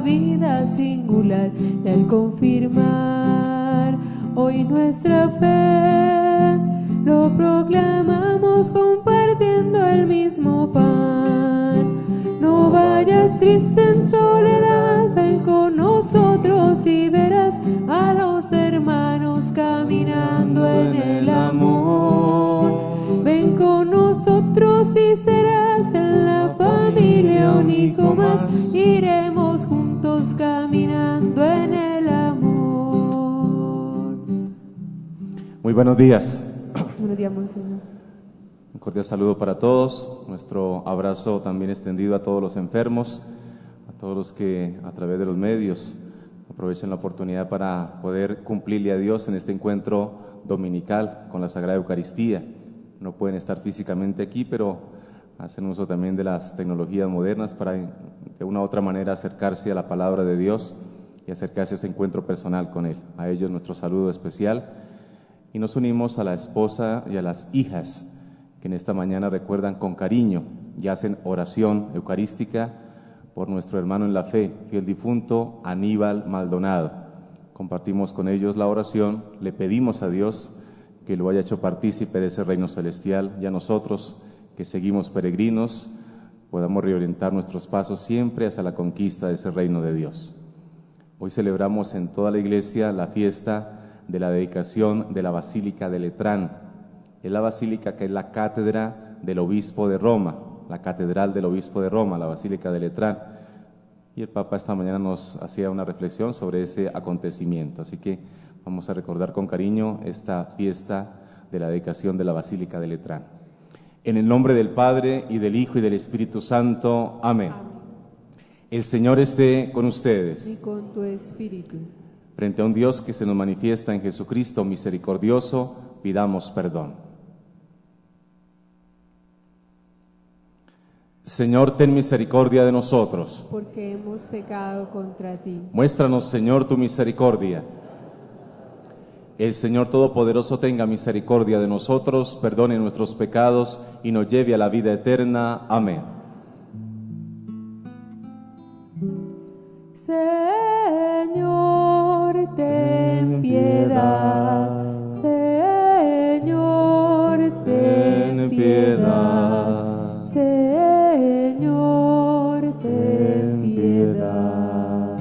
vida singular y al confirmar hoy nuestra fe, lo proclamamos compartiendo el mismo pan. No vayas triste en soledad, ven con nosotros y verás a los hermanos caminando en el amor. Ven con nosotros y serás en la familia un hijo más, iremos juntos caminando en el amor. Muy buenos días. Buenos días, Monseñor. Un cordial saludo para todos, nuestro abrazo también extendido a todos los enfermos, a todos los que a través de los medios aprovechen la oportunidad para poder cumplirle a Dios en este encuentro dominical con la Sagrada Eucaristía. No pueden estar físicamente aquí, pero hacen uso también de las tecnologías modernas para de una u otra manera acercarse a la palabra de Dios y acercarse a ese encuentro personal con Él. A ellos nuestro saludo especial. Y nos unimos a la esposa y a las hijas que en esta mañana recuerdan con cariño y hacen oración eucarística por nuestro hermano en la fe, fiel difunto Aníbal Maldonado. Compartimos con ellos la oración, le pedimos a Dios que lo haya hecho partícipe de ese reino celestial y a nosotros que seguimos peregrinos podamos reorientar nuestros pasos siempre hacia la conquista de ese reino de Dios. Hoy celebramos en toda la iglesia la fiesta de la dedicación de la Basílica de Letrán. Es la basílica que es la cátedra del obispo de Roma, la catedral del obispo de Roma, la Basílica de Letrán. Y el Papa esta mañana nos hacía una reflexión sobre ese acontecimiento. Así que vamos a recordar con cariño esta fiesta de la dedicación de la Basílica de Letrán. En el nombre del Padre, y del Hijo, y del Espíritu Santo. Amén. El Señor esté con ustedes. Y con tu espíritu. Frente a un Dios que se nos manifiesta en Jesucristo misericordioso, pidamos perdón. Señor, ten misericordia de nosotros. Porque hemos pecado contra ti. Muéstranos, Señor, tu misericordia. El Señor Todopoderoso tenga misericordia de nosotros, perdone nuestros pecados y nos lleve a la vida eterna. Amén. Señor, ten piedad. Señor, ten piedad. Señor, ten piedad.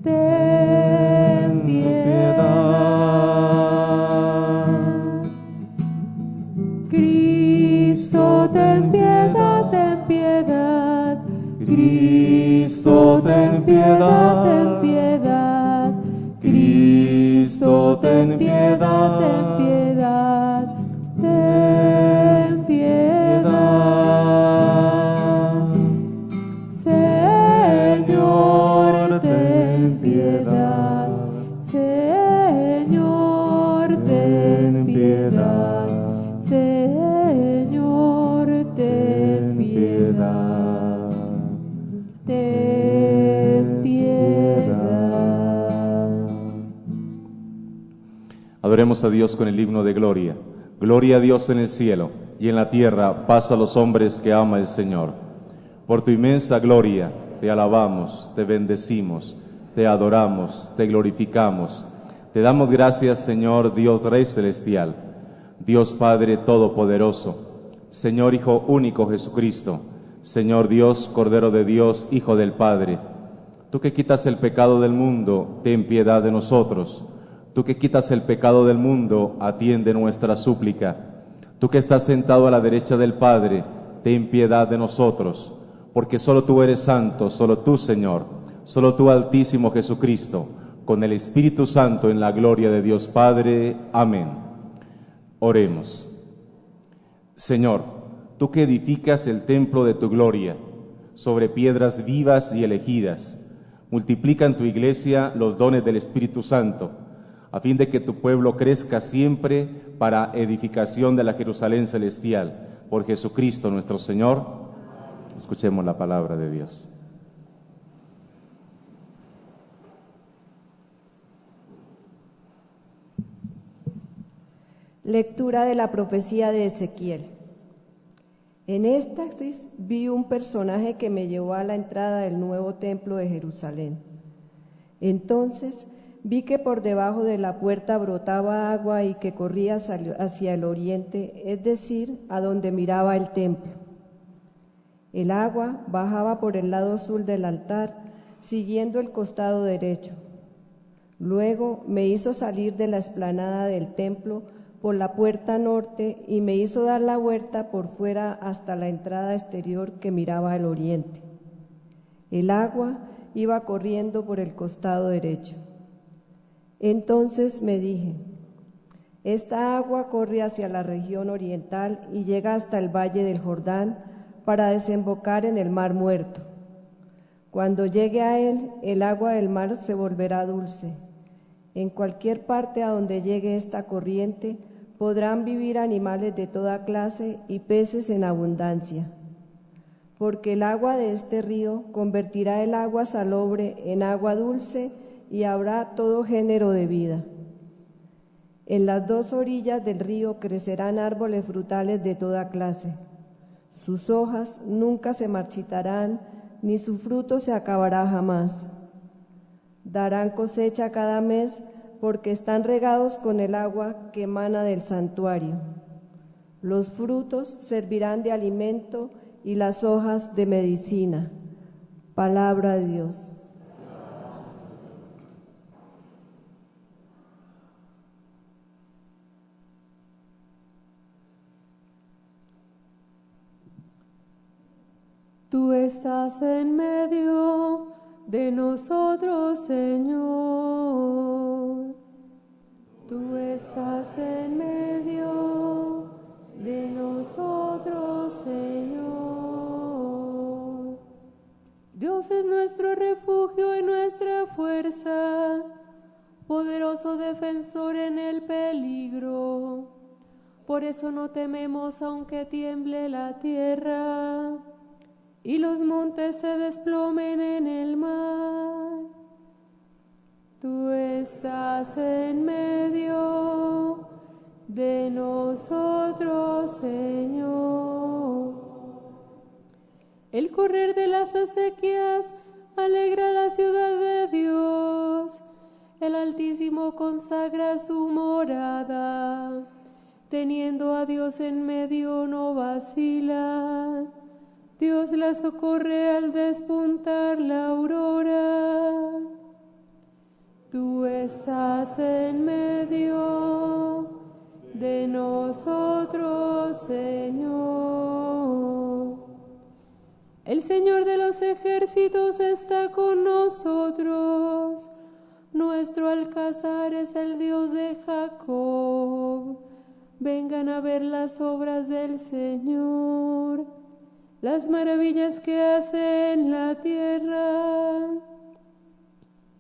Ten piedad. Cristo, ten piedad, ten piedad. Cristo, ten piedad, ten piedad. Cristo, ten piedad, ten piedad. Ten piedad. Señor, ten piedad. Señor, ten piedad. Señor, ten piedad. Ten piedad. Adoremos a Dios con el himno de gloria. Gloria a Dios en el cielo, y en la tierra paz a los hombres que ama el Señor. Por tu inmensa gloria te alabamos, te bendecimos, te adoramos, te glorificamos. Te damos gracias, Señor Dios Rey Celestial, Dios Padre Todopoderoso, Señor Hijo único Jesucristo, Señor Dios, Cordero de Dios, Hijo del Padre. Tú que quitas el pecado del mundo, ten piedad de nosotros. Tú que quitas el pecado del mundo, atiende nuestra súplica. Tú que estás sentado a la derecha del Padre, ten piedad de nosotros, porque solo tú eres santo, solo tú, Señor, solo tú, Altísimo Jesucristo, con el Espíritu Santo en la gloria de Dios Padre. Amén. Oremos. Señor, tú que edificas el templo de tu gloria sobre piedras vivas y elegidas, multiplica en tu iglesia los dones del Espíritu Santo, a fin de que tu pueblo crezca siempre para edificación de la Jerusalén celestial. Por Jesucristo nuestro Señor. Escuchemos la palabra de Dios. Lectura de la profecía de Ezequiel. En éxtasis vi un personaje que me llevó a la entrada del nuevo templo de Jerusalén. Entonces vi que por debajo de la puerta brotaba agua y que corría hacia el oriente, es decir, a donde miraba el templo. El agua bajaba por el lado sur del altar, siguiendo el costado derecho. Luego me hizo salir de la explanada del templo por la puerta norte y me hizo dar la vuelta por fuera hasta la entrada exterior que miraba al oriente. El agua iba corriendo por el costado derecho. Entonces me dije: esta agua corre hacia la región oriental y llega hasta el valle del Jordán para desembocar en el Mar Muerto. Cuando llegue a él, el agua del mar se volverá dulce. En cualquier parte a donde llegue esta corriente, podrán vivir animales de toda clase y peces en abundancia. Porque el agua de este río convertirá el agua salobre en agua dulce y habrá todo género de vida. En las dos orillas del río crecerán árboles frutales de toda clase. Sus hojas nunca se marchitarán, ni su fruto se acabará jamás. Darán cosecha cada mes, porque están regados con el agua que emana del santuario. Los frutos servirán de alimento y las hojas de medicina. Palabra de Dios. Tú estás en medio de nosotros, Señor. Tú estás en medio de nosotros, Señor. Dios es nuestro refugio y nuestra fuerza, poderoso defensor en el peligro. Por eso no tememos aunque tiemble la tierra y los montes se desplomen en el mar. Tú estás en medio de nosotros, Señor. El correr de las acequias alegra la ciudad de Dios. El Altísimo consagra su morada. Teniendo a Dios en medio no vacila. Dios la socorre al despuntar la aurora. Tú estás en medio de nosotros, Señor. El Señor de los ejércitos está con nosotros. Nuestro alcázar es el Dios de Jacob. Vengan a ver las obras del Señor, las maravillas que hace en la tierra.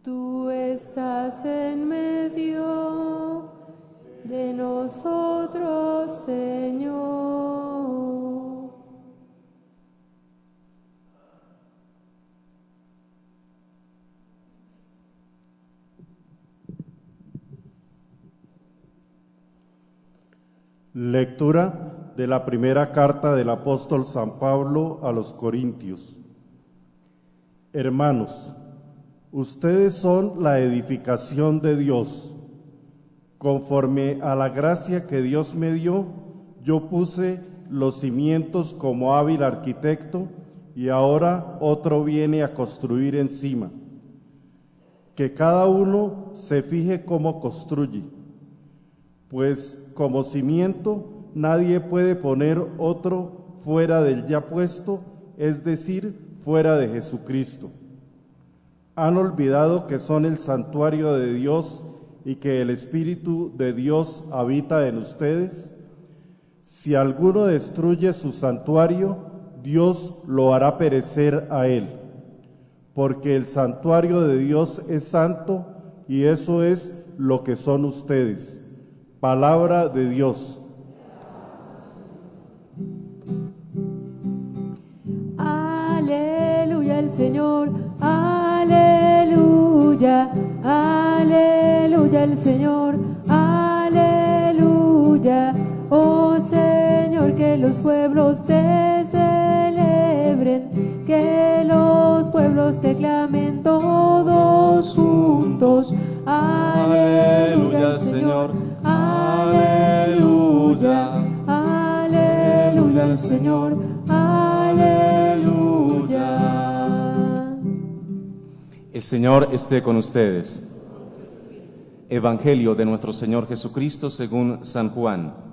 Tú estás en medio de nosotros, Señor. Lectura de la primera carta del apóstol San Pablo a los Corintios. Hermanos, ustedes son la edificación de Dios. Conforme a la gracia que Dios me dio, yo puse los cimientos como hábil arquitecto y ahora otro viene a construir encima. Que cada uno se fije cómo construye, pues como cimiento nadie puede poner otro fuera del ya puesto, es decir, fuera de Jesucristo. ¿Han olvidado que son el santuario de Dios y que el Espíritu de Dios habita en ustedes? Si alguno destruye su santuario, Dios lo hará perecer a él, porque el santuario de Dios es santo y eso es lo que son ustedes. Palabra de Dios. Aleluya al Señor, aleluya, aleluya al Señor, aleluya. Oh Señor, que los pueblos te que los pueblos te clamen todos juntos. Aleluya al Señor, aleluya, aleluya al Señor, aleluya. El Señor esté con ustedes. Evangelio de nuestro Señor Jesucristo según San Juan.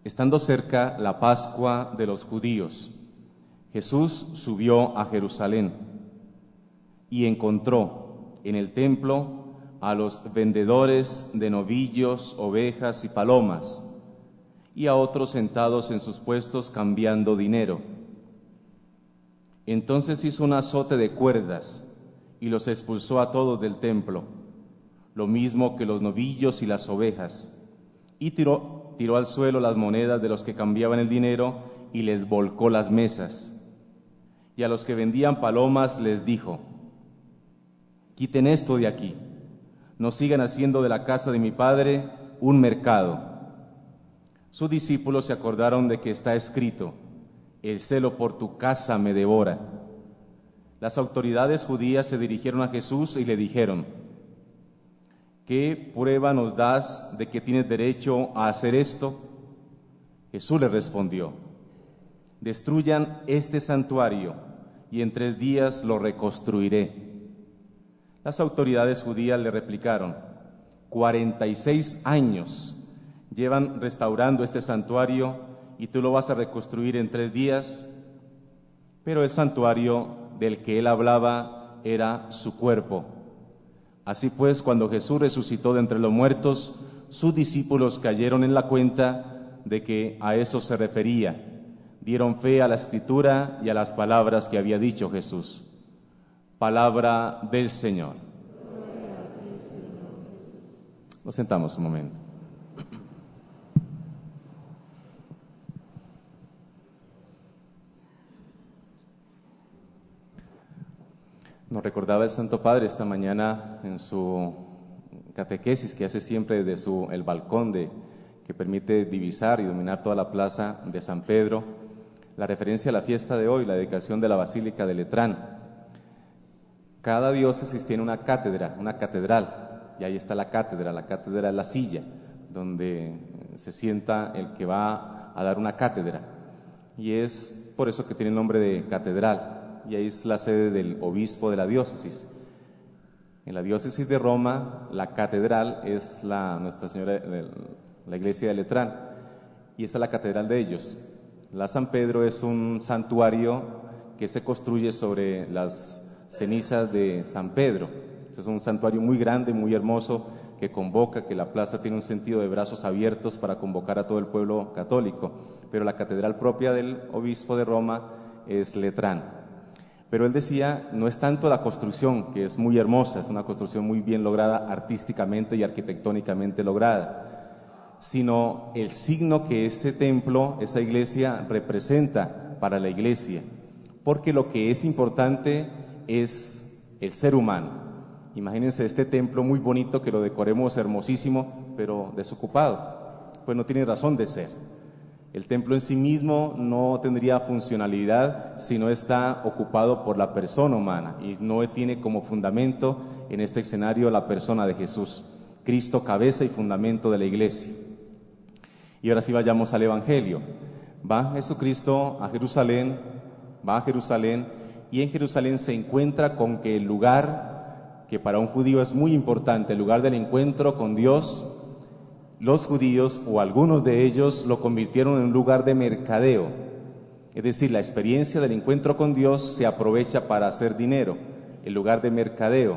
Estando cerca la Pascua de los judíos, Jesús subió a Jerusalén y encontró en el templo a los vendedores de novillos, ovejas y palomas, y a otros sentados en sus puestos cambiando dinero. Entonces hizo un azote de cuerdas y los expulsó a todos del templo, lo mismo que los novillos y las ovejas, y tiró al suelo las monedas de los que cambiaban el dinero y les volcó las mesas. Y a los que vendían palomas les dijo: quiten esto de aquí, no sigan haciendo de la casa de mi Padre un mercado. Sus discípulos se acordaron de que está escrito: el celo por tu casa me devora. Las autoridades judías se dirigieron a Jesús y le dijeron: ¿qué prueba nos das de que tienes derecho a hacer esto? Jesús les respondió: destruyan este santuario y en 3 días lo reconstruiré. Las autoridades judías le replicaron: 46 años llevan restaurando este santuario y tú lo vas a reconstruir en 3 días. Pero el santuario del que él hablaba era su cuerpo. Así pues, cuando Jesús resucitó de entre los muertos, sus discípulos cayeron en la cuenta de que a eso se refería. Dieron fe a la Escritura y a las palabras que había dicho Jesús. Palabra del Señor. Nos sentamos un momento. Nos recordaba el Santo Padre esta mañana en su catequesis que hace siempre desde el balcón que permite divisar y dominar toda la plaza de San Pedro, la referencia a la fiesta de hoy, la dedicación de la Basílica de Letrán. Cada diócesis tiene una cátedra, una catedral, y ahí está la cátedra es la silla donde se sienta el que va a dar una cátedra, y es por eso que tiene el nombre de catedral. Y ahí es la sede del obispo de la diócesis. En la diócesis de Roma, la catedral es Nuestra Señora, la iglesia de Letrán, y esa es la catedral de ellos. La San Pedro es un santuario que se construye sobre las cenizas de San Pedro. Es un santuario muy grande, muy hermoso, que convoca, que la plaza tiene un sentido de brazos abiertos para convocar a todo el pueblo católico. Pero la catedral propia del obispo de Roma es Letrán. Pero él decía, no es tanto la construcción, que es muy hermosa, es una construcción muy bien lograda artísticamente y arquitectónicamente lograda, sino el signo que ese templo, esa iglesia representa para la iglesia, porque lo que es importante es el ser humano. Imagínense este templo muy bonito, que lo decoremos hermosísimo, pero desocupado, pues no tiene razón de ser. El templo en sí mismo no tendría funcionalidad si no está ocupado por la persona humana y no tiene como fundamento en este escenario la persona de Jesús, Cristo, cabeza y fundamento de la iglesia. Y ahora sí vayamos al Evangelio. Va Jesucristo a Jerusalén, y en Jerusalén se encuentra con que el lugar que para un judío es muy importante, el lugar del encuentro con Dios, los judíos o algunos de ellos lo convirtieron en un lugar de mercadeo. Es decir, la experiencia del encuentro con Dios se aprovecha para hacer dinero, el lugar de mercadeo.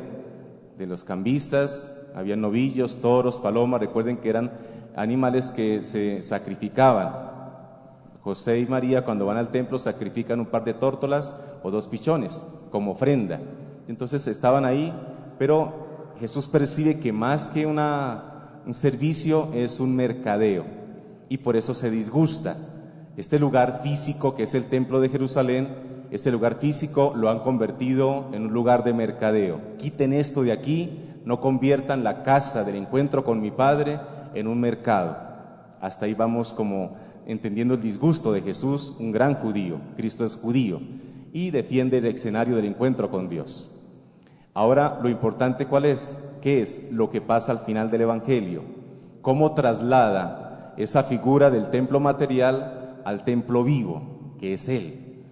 De los cambistas, había novillos, toros, palomas, recuerden que eran animales que se sacrificaban. José y María, cuando van al templo, sacrifican un par de tórtolas o 2 pichones como ofrenda. Entonces estaban ahí, pero Jesús percibe que más que un servicio es un mercadeo, y por eso se disgusta. Este lugar físico que es el templo de Jerusalén, este lugar físico lo han convertido en un lugar de mercadeo. Quiten esto de aquí, no conviertan la casa del encuentro con mi Padre en un mercado. Hasta ahí vamos como entendiendo el disgusto de Jesús, un gran judío. Cristo es judío y defiende el escenario del encuentro con Dios. Ahora, lo importante, ¿cuál es? ¿Qué es lo que pasa al final del Evangelio? ¿Cómo traslada esa figura del templo material al templo vivo, que es Él?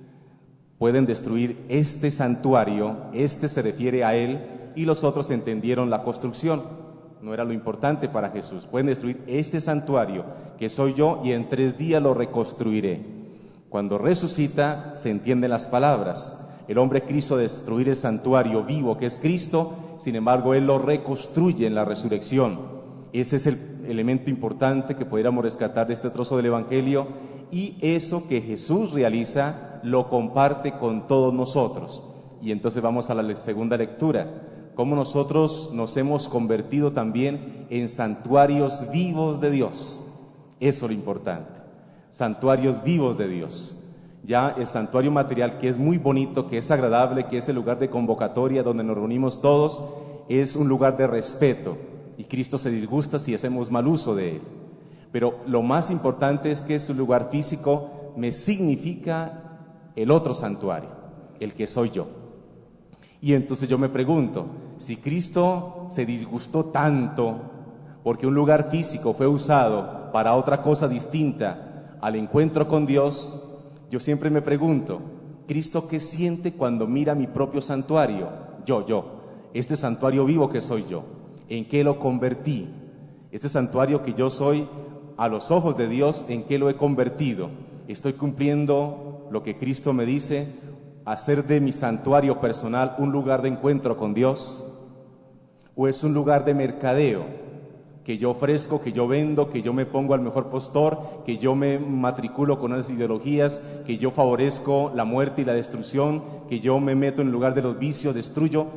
Pueden destruir este santuario, este se refiere a Él, y los otros entendieron la construcción. No era lo importante para Jesús. Pueden destruir este santuario, que soy yo, y en 3 días lo reconstruiré. Cuando resucita, se entienden las palabras. El hombre quiso destruir el santuario vivo, que es Cristo, sin embargo, Él lo reconstruye en la resurrección. Ese es el elemento importante que pudiéramos rescatar de este trozo del Evangelio, y eso que Jesús realiza, lo comparte con todos nosotros. Y entonces vamos a la segunda lectura. Cómo nosotros nos hemos convertido también en santuarios vivos de Dios. Eso es lo importante. Santuarios vivos de Dios. Ya el santuario material, que es muy bonito, que es agradable, que es el lugar de convocatoria donde nos reunimos todos, es un lugar de respeto. Y Cristo se disgusta si hacemos mal uso de él. Pero lo más importante es que ese lugar físico me significa el otro santuario, el que soy yo. Y entonces yo me pregunto, si Cristo se disgustó tanto porque un lugar físico fue usado para otra cosa distinta al encuentro con Dios, yo siempre me pregunto, ¿Cristo qué siente cuando mira mi propio santuario? Este santuario vivo que soy yo, ¿en qué lo convertí? Este santuario que yo soy, a los ojos de Dios, ¿en qué lo he convertido? ¿Estoy cumpliendo lo que Cristo me dice? ¿Hacer de mi santuario personal un lugar de encuentro con Dios? ¿O es un lugar de mercadeo? Que yo ofrezco, que yo vendo, que yo me pongo al mejor postor, que yo me matriculo con unas ideologías, que yo favorezco la muerte y la destrucción, que yo me meto en el lugar de los vicios, destruyo.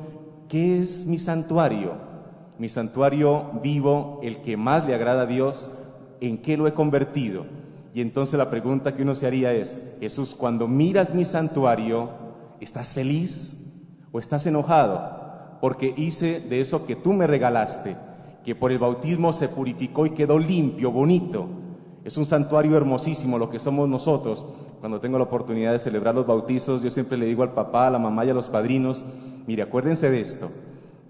¿Qué es mi santuario? Mi santuario vivo, el que más le agrada a Dios, ¿en qué lo he convertido? Y entonces la pregunta que uno se haría es, Jesús, cuando miras mi santuario, ¿estás feliz o estás enojado? Porque hice de eso que tú me regalaste, que por el bautismo se purificó y quedó limpio, bonito. Es un santuario hermosísimo lo que somos nosotros. Cuando tengo la oportunidad de celebrar los bautizos, yo siempre le digo al papá, a la mamá y a los padrinos, mire, acuérdense de esto,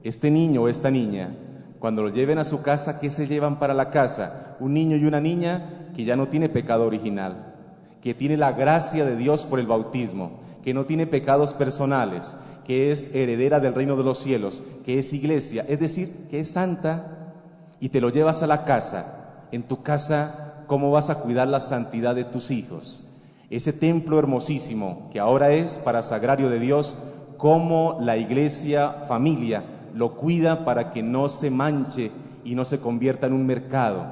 este niño o esta niña, cuando lo lleven a su casa, ¿qué se llevan para la casa? Un niño y una niña que ya no tiene pecado original, que tiene la gracia de Dios por el bautismo, que no tiene pecados personales, que es heredera del reino de los cielos, que es iglesia, es decir, que es santa, y te lo llevas a la casa. En tu casa, ¿cómo vas a cuidar la santidad de tus hijos? Ese templo hermosísimo que ahora es para sagrario de Dios, ¿cómo la iglesia, familia, lo cuida para que no se manche y no se convierta en un mercado?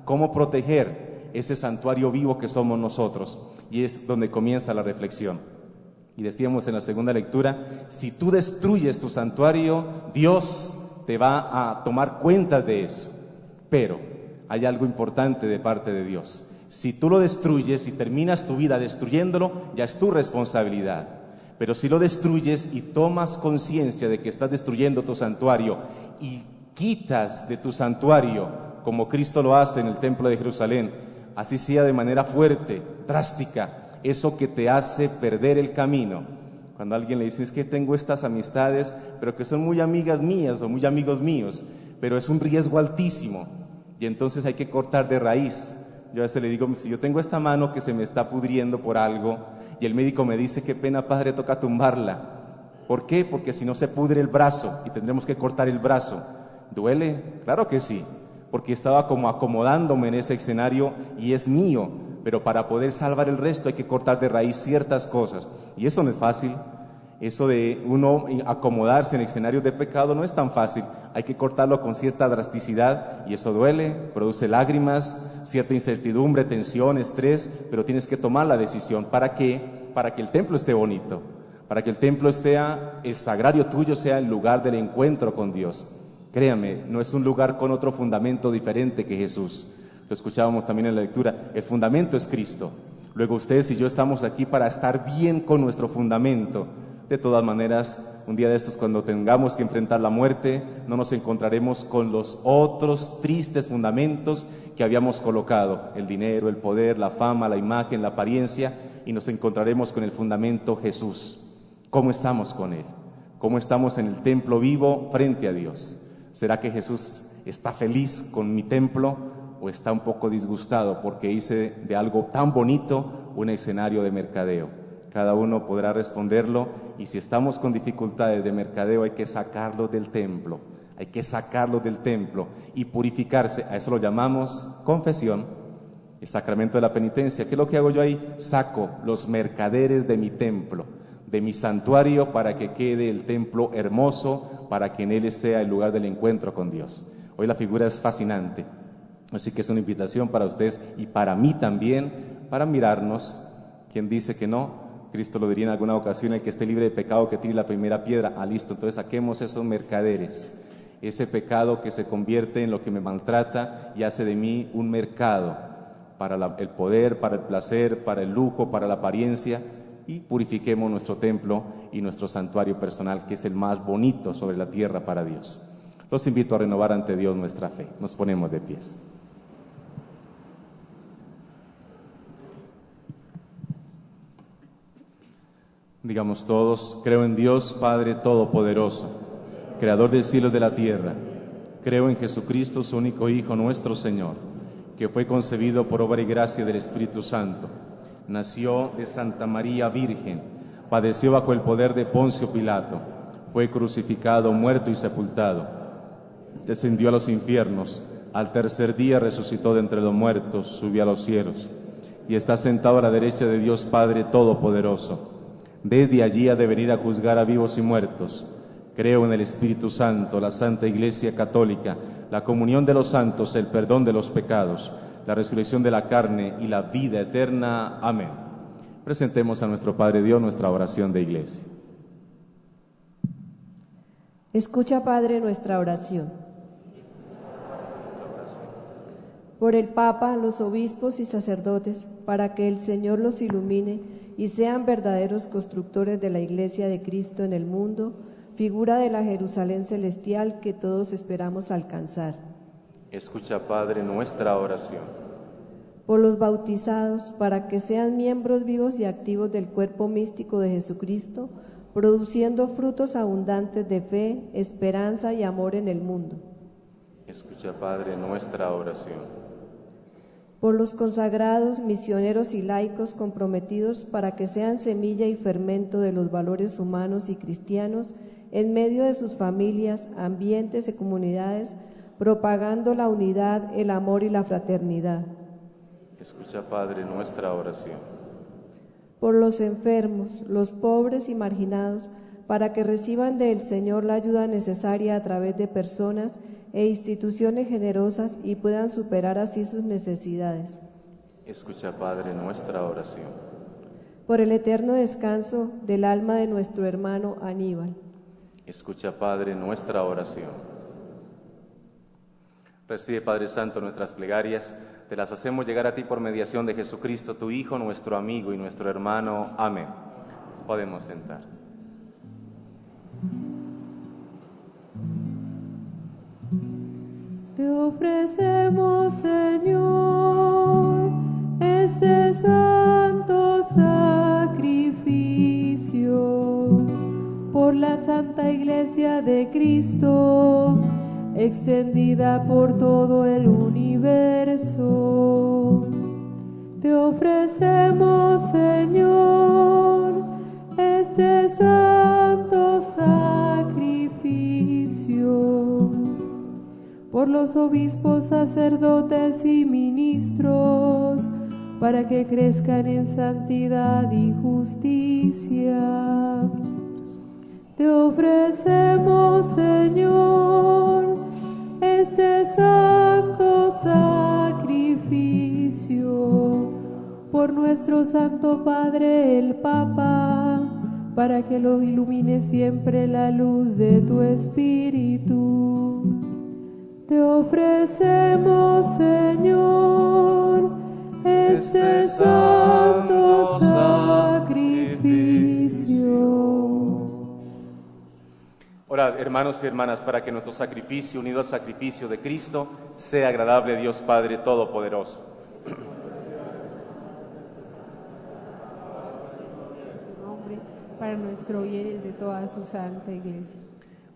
¿Cómo proteger ese santuario vivo que somos nosotros? Y es donde comienza la reflexión. Y decíamos en la segunda lectura, si tú destruyes tu santuario, Dios te va a tomar cuentas de eso. Pero hay algo importante de parte de Dios. Si tú lo destruyes y terminas tu vida destruyéndolo, ya es tu responsabilidad. Pero si lo destruyes y tomas conciencia de que estás destruyendo tu santuario y quitas de tu santuario, como Cristo lo hace en el templo de Jerusalén, así sea de manera fuerte, drástica, eso que te hace perder el camino. Cuando alguien le dice, es que tengo estas amistades, pero que son muy amigas mías o muy amigos míos, pero es un riesgo altísimo, y entonces hay que cortar de raíz. Yo a veces le digo, si yo tengo esta mano que se me está pudriendo por algo, y el médico me dice, qué pena, padre, toca tumbarla. ¿Por qué? Porque si no se pudre el brazo, y tendremos que cortar el brazo. ¿Duele? Claro que sí, porque estaba como acomodándome en ese escenario, y es mío, pero para poder salvar el resto hay que cortar de raíz ciertas cosas, y eso no es fácil. Eso de uno acomodarse en escenarios de pecado no es tan fácil, hay que cortarlo con cierta drasticidad, y eso duele, produce lágrimas, cierta incertidumbre, tensión, estrés, pero tienes que tomar la decisión. ¿Para qué? Para que el templo esté bonito, para que el templo esté, el sagrario tuyo sea el lugar del encuentro con Dios. Créame, no es un lugar con otro fundamento diferente que Jesús. Lo escuchábamos también en la lectura, el fundamento es Cristo. Luego ustedes y yo estamos aquí para estar bien con nuestro fundamento. De todas maneras, un día de estos, cuando tengamos que enfrentar la muerte, no nos encontraremos con los otros tristes fundamentos que habíamos colocado, el dinero, el poder, la fama, la imagen, la apariencia, y nos encontraremos con el fundamento Jesús. ¿Cómo estamos con Él? ¿Cómo estamos en el templo vivo frente a Dios? ¿Será que Jesús está feliz con mi templo o está un poco disgustado porque hice de algo tan bonito un escenario de mercadeo? Cada uno podrá responderlo, y si estamos con dificultades de mercadeo hay que sacarlo del templo, hay que sacarlo del templo y purificarse. A eso lo llamamos confesión, el sacramento de la penitencia. ¿Qué es lo que hago yo ahí? Saco los mercaderes de mi templo, de mi santuario, para que quede el templo hermoso, para que en él sea el lugar del encuentro con Dios. Hoy la figura es fascinante, así que es una invitación para ustedes y para mí también, para mirarnos. ¿Quién dice que no? Cristo lo diría en alguna ocasión: el que esté libre de pecado que tire la primera piedra. Listo, entonces saquemos esos mercaderes, ese pecado que se convierte en lo que me maltrata y hace de mí un mercado para el poder, para el placer, para el lujo, para la apariencia, y purifiquemos nuestro templo y nuestro santuario personal, que es el más bonito sobre la tierra para Dios. Los invito a renovar ante Dios nuestra fe. Nos ponemos de pies. Digamos todos: creo en Dios Padre Todopoderoso, Creador del cielo y de la tierra. Creo en Jesucristo, su único Hijo, nuestro Señor, que fue concebido por obra y gracia del Espíritu Santo. Nació de Santa María Virgen, padeció bajo el poder de Poncio Pilato, fue crucificado, muerto y sepultado. Descendió a los infiernos, al tercer día resucitó de entre los muertos, subió a los cielos, y está sentado a la derecha de Dios Padre Todopoderoso. Desde allí ha de venir a juzgar a vivos y muertos. Creo en el Espíritu Santo, la Santa Iglesia Católica, la comunión de los santos, el perdón de los pecados, la resurrección de la carne y la vida eterna. Amén. Presentemos a nuestro Padre Dios nuestra oración de iglesia. Escucha, Padre, nuestra oración. Por el Papa, los obispos y sacerdotes, para que el Señor los ilumine y sean verdaderos constructores de la Iglesia de Cristo en el mundo, figura de la Jerusalén celestial que todos esperamos alcanzar. Escucha, Padre, nuestra oración. Por los bautizados, para que sean miembros vivos y activos del cuerpo místico de Jesucristo, produciendo frutos abundantes de fe, esperanza y amor en el mundo. Escucha, Padre, nuestra oración. Por los consagrados, misioneros y laicos comprometidos para que sean semilla y fermento de los valores humanos y cristianos en medio de sus familias, ambientes y comunidades, propagando la unidad, el amor y la fraternidad. Escucha, Padre, nuestra oración. Por los enfermos, los pobres y marginados, para que reciban del Señor la ayuda necesaria a través de personas e instituciones generosas y puedan superar así sus necesidades. Escucha, Padre, nuestra oración. Por el eterno descanso del alma de nuestro hermano Aníbal. Escucha, Padre, nuestra oración. Recibe, Padre Santo, nuestras plegarias, te las hacemos llegar a ti por mediación de Jesucristo, tu Hijo, nuestro amigo y nuestro hermano. Amén. Nos podemos sentar. Te ofrecemos, Señor, este santo sacrificio por la Santa Iglesia de Cristo, extendida por todo el universo. Te ofrecemos, Señor, este santo sacrificio por los obispos, sacerdotes y ministros, para que crezcan en santidad y justicia. Te ofrecemos, Señor, este santo sacrificio por nuestro Santo Padre el Papa, para que lo ilumine siempre la luz de tu Espíritu. Te ofrecemos, Señor, este santo sacrificio. Orad, hermanos y hermanas, para que nuestro sacrificio, unido al sacrificio de Cristo, sea agradable a Dios Padre Todopoderoso. Su nombre, para nuestro bien y el de toda su santa Iglesia.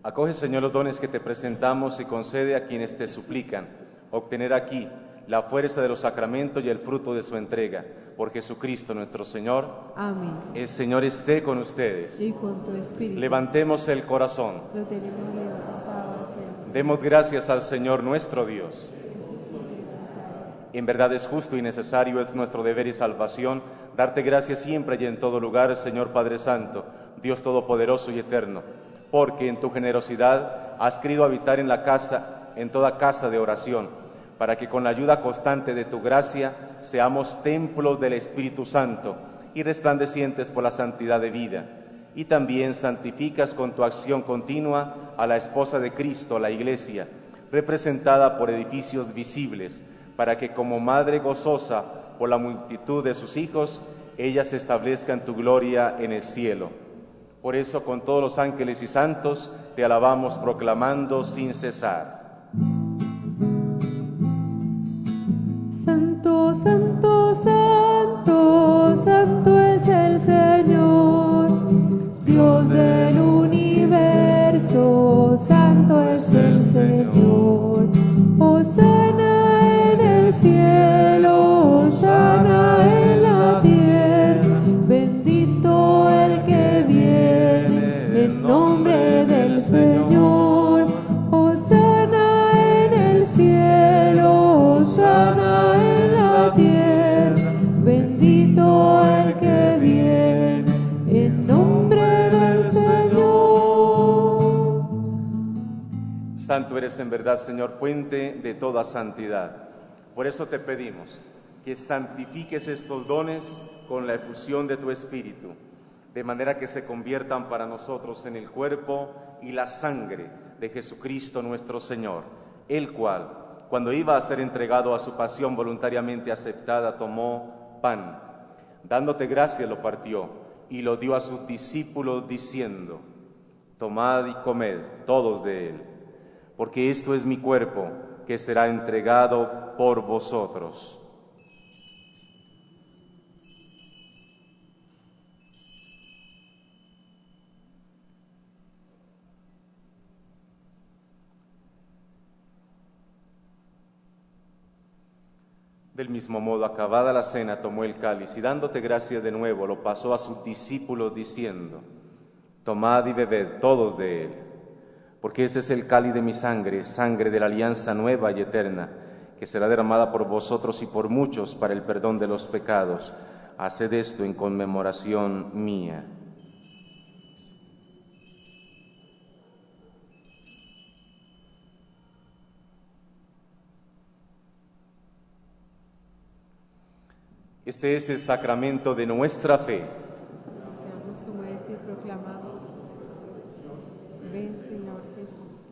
Acoge, Señor, los dones que te presentamos y concede a quienes te suplican obtener aquí la fuerza de los sacramentos y el fruto de su entrega. Por Jesucristo nuestro Señor. Amén. El Señor esté con ustedes. Y con tu espíritu. Levantemos el corazón. Lo tenemos levantado hacia el Señor. Demos gracias al Señor nuestro Dios. En verdad es justo y necesario, es nuestro deber y salvación, darte gracias siempre y en todo lugar, Señor Padre Santo, Dios Todopoderoso y Eterno, porque en tu generosidad has querido habitar en toda casa de oración, para que con la ayuda constante de tu gracia seamos templos del Espíritu Santo y resplandecientes por la santidad de vida. Y también santificas con tu acción continua a la esposa de Cristo, la Iglesia, representada por edificios visibles, para que como madre gozosa por la multitud de sus hijos, ella se establezca en tu gloria en el cielo. Por eso con todos los ángeles y santos te alabamos proclamando sin cesar. Santo, santo, santo, santo es el Señor, Dios del universo, santo es el Señor. Hosana en el cielo, hosana en la tierra, bendito el que viene en nombre del Señor. Hosana en el cielo, hosana en la tierra, bendito el que viene en nombre del Señor. Santo eres en verdad, Señor, fuente de toda santidad. Por eso te pedimos que santifiques estos dones con la efusión de tu Espíritu, de manera que se conviertan para nosotros en el cuerpo y la sangre de Jesucristo nuestro Señor, el cual, cuando iba a ser entregado a su pasión voluntariamente aceptada, tomó pan. Dándote gracias lo partió y lo dio a sus discípulos diciendo: tomad y comed todos de él, porque esto es mi cuerpo que será entregado por vosotros. Del mismo modo, acabada la cena, tomó el cáliz y dándote gracias de nuevo, lo pasó a sus discípulos diciendo: tomad y bebed todos de él, porque este es el cáliz de mi sangre, sangre de la alianza nueva y eterna, que será derramada por vosotros y por muchos para el perdón de los pecados. Haced esto en conmemoración mía. Este es el sacramento de nuestra fe. Anunciamos tu muerte y proclamamos su resurrección. Ven, Señor Jesús.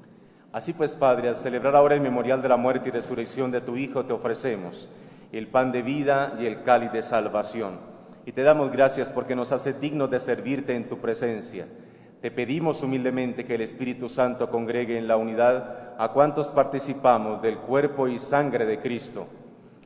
Así pues, Padre, al celebrar ahora el memorial de la muerte y resurrección de tu Hijo, te ofrecemos el pan de vida y el cáliz de salvación. Y te damos gracias porque nos haces dignos de servirte en tu presencia. Te pedimos humildemente que el Espíritu Santo congregue en la unidad a cuantos participamos del cuerpo y sangre de Cristo.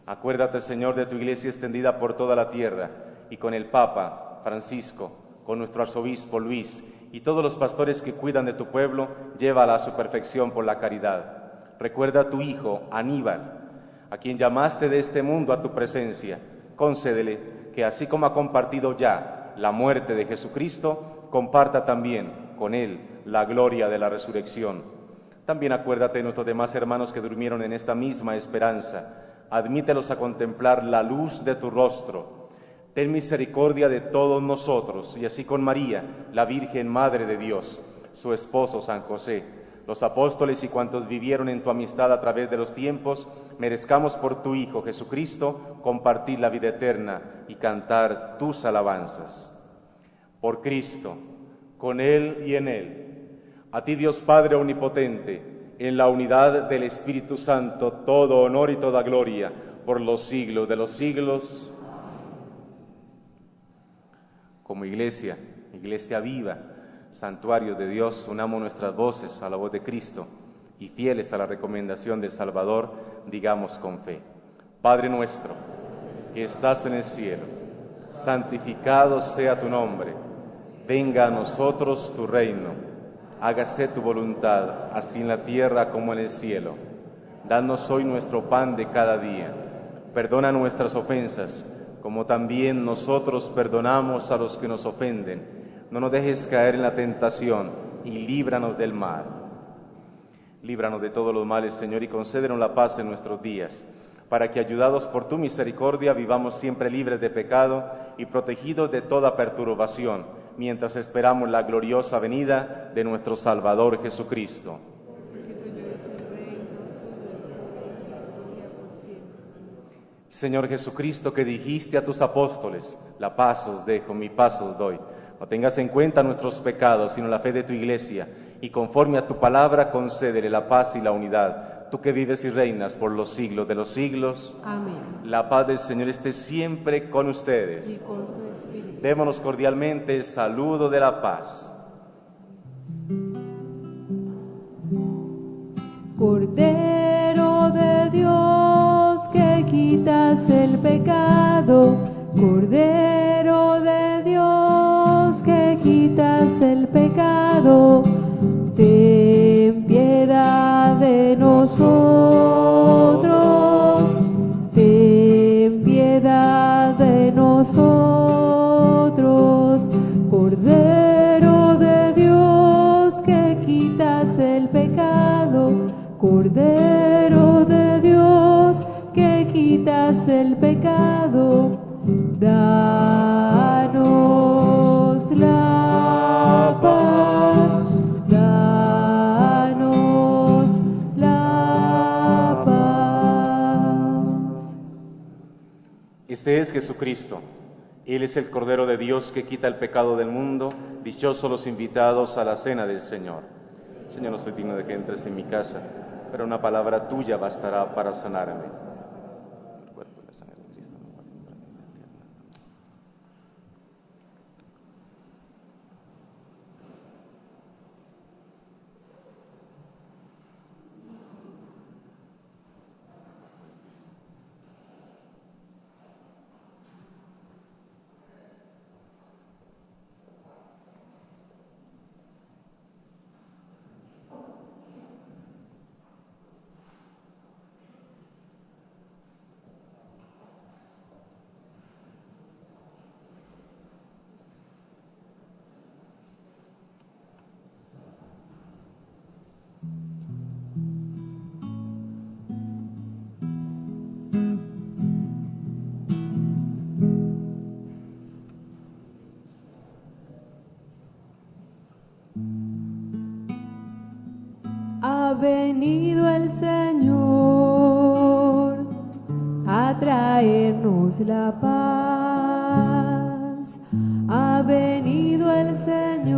Acuérdate, Señor, de tu Iglesia extendida por toda la tierra, y con el Papa Francisco, con nuestro arzobispo Luis, y todos los pastores que cuidan de tu pueblo, llévala a su perfección por la caridad. Recuerda a tu Hijo, Aníbal, a quien llamaste de este mundo a tu presencia. Concédele que, así como ha compartido ya la muerte de Jesucristo, comparta también con él la gloria de la resurrección. También acuérdate de nuestros demás hermanos que durmieron en esta misma esperanza. Admítelos a contemplar la luz de tu rostro. Ten misericordia de todos nosotros, y así con María, la Virgen Madre de Dios, su esposo San José, los apóstoles y cuantos vivieron en tu amistad a través de los tiempos, merezcamos por tu Hijo Jesucristo compartir la vida eterna y cantar tus alabanzas. Por Cristo, con Él y en Él, a ti Dios Padre Omnipotente, en la unidad del Espíritu Santo, todo honor y toda gloria, por los siglos de los siglos. Como iglesia viva, santuarios de Dios, unamos nuestras voces a la voz de Cristo y fieles a la recomendación del Salvador, digamos con fe: Padre nuestro, que estás en el cielo, santificado sea tu nombre, venga a nosotros tu reino, hágase tu voluntad, así en la tierra como en el cielo. Danos hoy nuestro pan de cada día, perdona nuestras ofensas, como también nosotros perdonamos a los que nos ofenden. No nos dejes caer en la tentación y líbranos del mal. Líbranos de todos los males, Señor, y concédenos la paz en nuestros días, para que, ayudados por tu misericordia, vivamos siempre libres de pecado y protegidos de toda perturbación, mientras esperamos la gloriosa venida de nuestro Salvador Jesucristo. Porque tuyo es el reino, tuyo es el poder y la gloria por siempre. Señor Jesucristo, que dijiste a tus apóstoles: la paz os dejo, mi paz os doy. No tengas en cuenta nuestros pecados, sino la fe de tu Iglesia, y conforme a tu palabra concédele la paz y la unidad, tú que vives y reinas por los siglos de los siglos. Amén. La paz del Señor esté siempre con Y ustedes. con tu espíritu. Démonos cordialmente el saludo de la paz. Cordero de Dios, que quitas el pecado, Cordero de Dios, que quitas el pecado, ten piedad de nosotros, ten piedad de nosotros. Cordero de Dios, que quitas el pecado, Cordero de Dios, que quitas el pecado, danos la paz, danos la paz. Este es Jesucristo. Él es el Cordero de Dios que quita el pecado del mundo. Dichosos los invitados a la cena del Señor. Señor, no soy digno de que entres en mi casa, pero una palabra tuya bastará para sanarme. El cuerpo y la sangre de Cristo nos guarden para la vida eterna. Ha venido el Señor a traernos la paz. Ha venido el Señor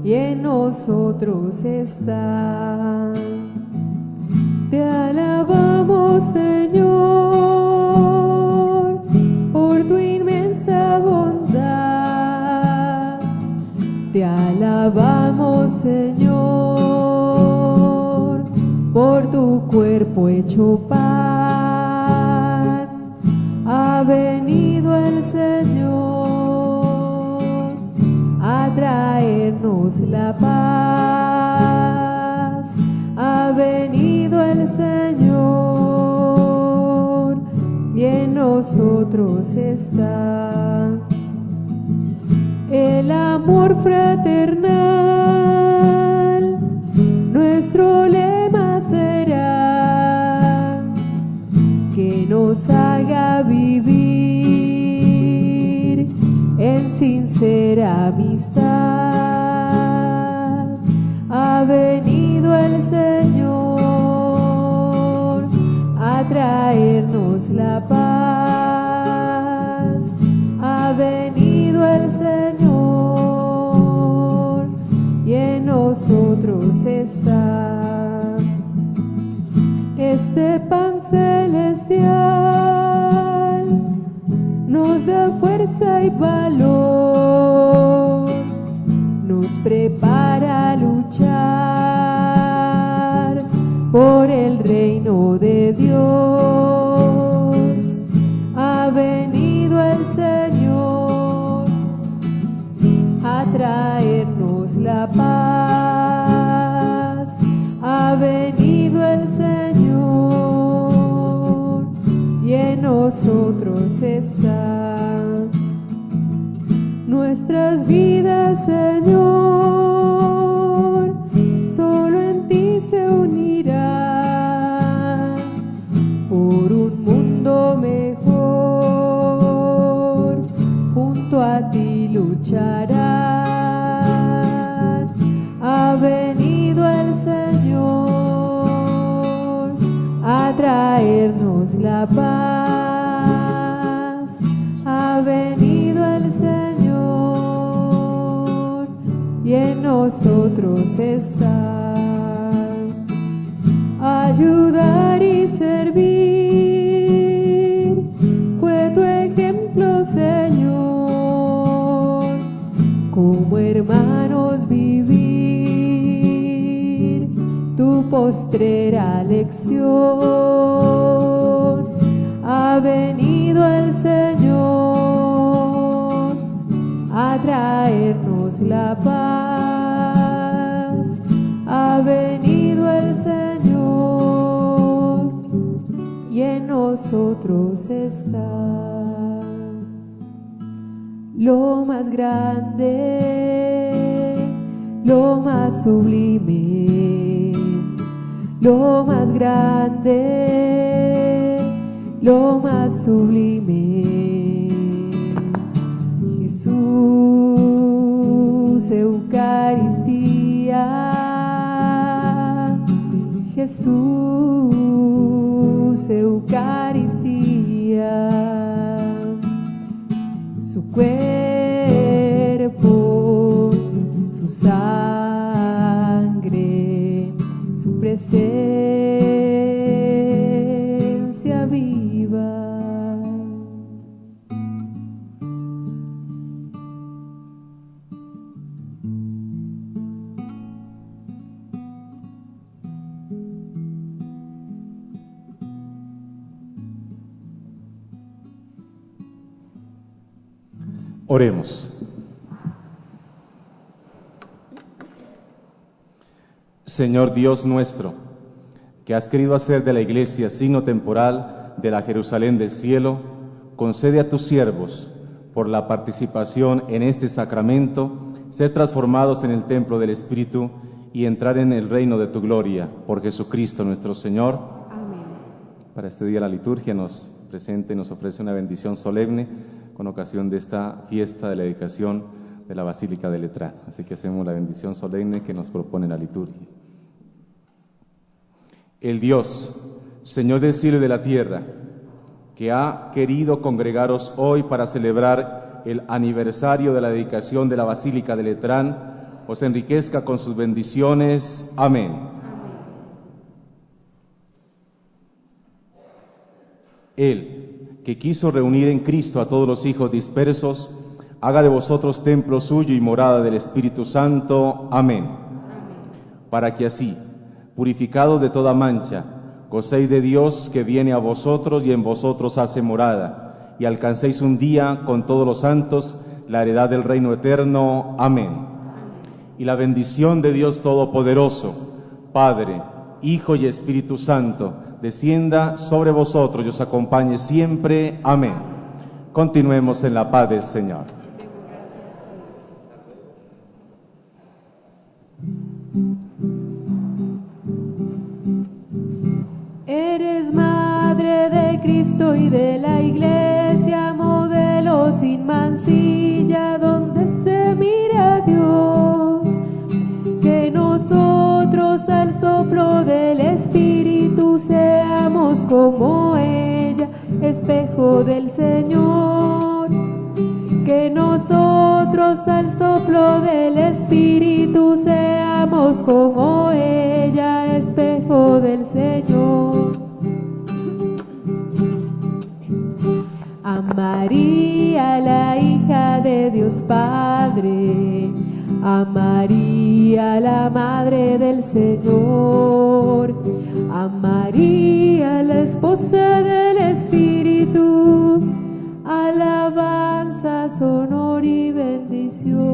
y en nosotros está. Te alabamos, Señor, por tu inmensa bondad. Te alabamos, Señor, por tu cuerpo hecho pan. Ha venido el Señor a traernos la paz. Ha venido el Señor y en nosotros está. El amor fraternal, nuestro lema será, que nos haga vivir en sincera amistad. Ha venido el Señor a traernos la paz. Ha venido el Señor y en nosotros está. Este pan celestial nos da fuerza y valor siempre para luchar por el reino de Dios. Ha venido el Señor a traernos la paz. Ha venido el Señor y en nosotros está. Nuestras vidas, Señor, solo en ti se unirán por un mundo mejor. Junto a ti lucharán. Ha venido el Señor a traernos la paz. Ha venido el Señor y en nosotros está. Ayudar y servir fue tu ejemplo, Señor. Como hermanos vivir tu postrera lección. Ha venido el Señor a traernos la paz. Ha venido el Señor y en nosotros está. Lo más grande, lo más sublime, lo más grande, lo más sublime. Jesús, Eucaristía. Jesús, Eucaristía. Su cuerpo, su sangre, su presencia viva. Oremos. Señor Dios nuestro, que has querido hacer de la Iglesia signo temporal de la Jerusalén del cielo, concede a tus siervos, por la participación en este sacramento, ser transformados en el templo del Espíritu y entrar en el reino de tu gloria, por Jesucristo nuestro Señor. Amén. Para este día la liturgia nos presenta y nos ofrece una bendición solemne con ocasión de esta fiesta de la dedicación de la Basílica de Letrán. Así que hacemos la bendición solemne que nos propone la liturgia. El Dios, Señor del cielo y de la tierra, que ha querido congregaros hoy para celebrar el aniversario de la dedicación de la Basílica de Letrán, os enriquezca con sus bendiciones. Amén. Él, que quiso reunir en Cristo a todos los hijos dispersos, haga de vosotros templo suyo y morada del Espíritu Santo. Amén. Para que así, purificados de toda mancha, gocéis de Dios que viene a vosotros y en vosotros hace morada, y alcancéis un día con todos los santos la heredad del reino eterno. Amén. Y la bendición de Dios Todopoderoso, Padre, Hijo y Espíritu Santo, descienda sobre vosotros y os acompañe siempre. Amén. Continuemos en la paz del Señor. Eres madre de Cristo y de la Iglesia, modelo sin mancilla, donde se mira a Dios. Que nosotros al soplo del Espíritu seamos como ella, espejo del Señor. Que nosotros al soplo del Espíritu seamos como ella, espejo del Señor. A María, la hija de Dios Padre, a María, la Madre del Señor, a María, la esposa del Espíritu, alabanzas, honor y bendición.